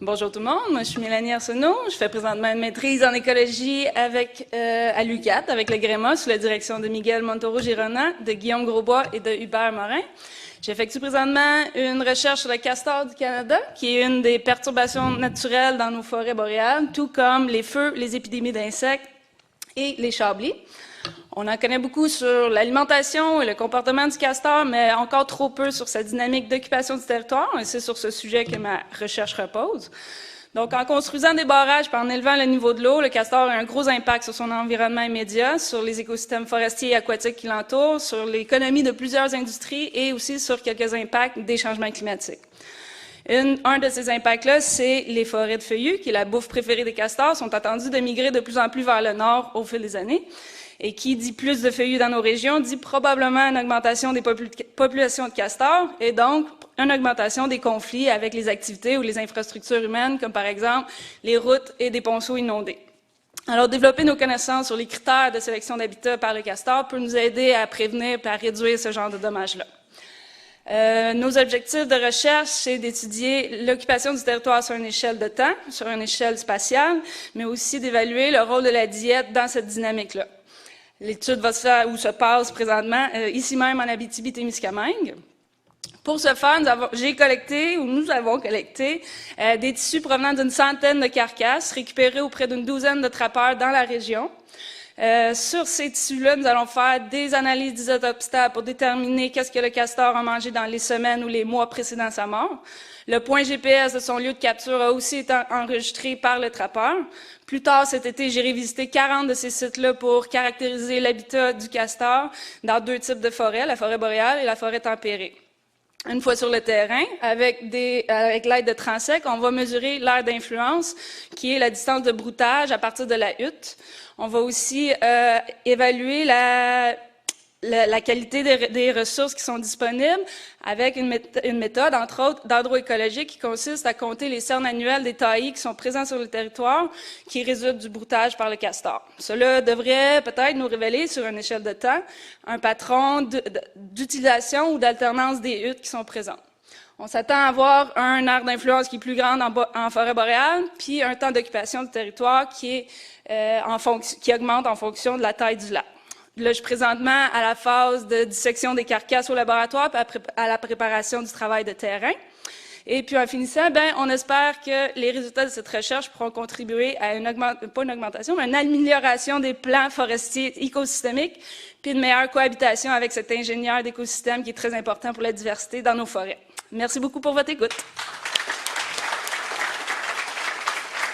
Bonjour tout le monde, moi je suis Mélanie Arsenault, je fais présentement une maîtrise en écologie à l'UQAT avec le GREMA sous la direction de Miguel Montoro-Girona, de Guillaume Grosbois et de Hubert Morin. J'effectue présentement une recherche sur le castor du Canada, qui est une des perturbations naturelles dans nos forêts boréales, tout comme les feux, les épidémies d'insectes et les chablis. On en connaît beaucoup sur l'alimentation et le comportement du castor, mais encore trop peu sur sa dynamique d'occupation du territoire, et c'est sur ce sujet que ma recherche repose. Donc, en construisant des barrages et en élevant le niveau de l'eau, le castor a un gros impact sur son environnement immédiat, sur les écosystèmes forestiers et aquatiques qui l'entourent, sur l'économie de plusieurs industries et aussi sur quelques impacts des changements climatiques. Un de ces impacts-là, c'est les forêts de feuillus, qui est la bouffe préférée des castors, sont attendues de migrer de plus en plus vers le nord au fil des années. Et qui dit plus de feuillus dans nos régions, dit probablement une augmentation des populations de castors et donc une augmentation des conflits avec les activités ou les infrastructures humaines, comme par exemple les routes et des ponceaux inondés. Alors, développer nos connaissances sur les critères de sélection d'habitat par le castor peut nous aider à prévenir et à réduire ce genre de dommages-là. Nos objectifs de recherche, c'est d'étudier l'occupation du territoire sur une échelle de temps, sur une échelle spatiale, mais aussi d'évaluer le rôle de la diète dans cette dynamique-là. L'étude va se faire où se passe présentement, ici même en Abitibi-Témiscamingue. Pour ce faire, nous avons collecté des tissus provenant d'une centaine de carcasses récupérées auprès d'une douzaine de trappeurs dans la région. Sur ces tissus-là, nous allons faire des analyses d'isotope stable pour déterminer qu'est-ce que le castor a mangé dans les semaines ou les mois précédant sa mort. Le point GPS de son lieu de capture a aussi été enregistré par le trappeur. Plus tard cet été, j'ai révisité 40 de ces sites-là pour caractériser l'habitat du castor dans deux types de forêts, la forêt boréale et la forêt tempérée. Une fois sur le terrain, avec l'aide de transect, on va mesurer l'aire d'influence, qui est la distance de broutage à partir de la hutte. On va aussi évaluer la qualité des ressources qui sont disponibles avec une méthode, entre autres, d'agroécologie qui consiste à compter les cernes annuelles des taillis qui sont présents sur le territoire qui résultent du broutage par le castor. Cela devrait peut-être nous révéler, sur une échelle de temps, un patron d'utilisation ou d'alternance des huttes qui sont présentes. On s'attend à avoir un aire d'influence qui est plus grande en forêt boréale, puis un temps d'occupation du territoire qui augmente en fonction de la taille du lac. Là, je suis présentement à la phase de dissection des carcasses au laboratoire, puis à la préparation du travail de terrain. Et puis, en finissant, on espère que les résultats de cette recherche pourront contribuer à une amélioration des plans forestiers écosystémiques, puis une meilleure cohabitation avec cet ingénieur d'écosystème qui est très important pour la diversité dans nos forêts. Merci beaucoup pour votre écoute.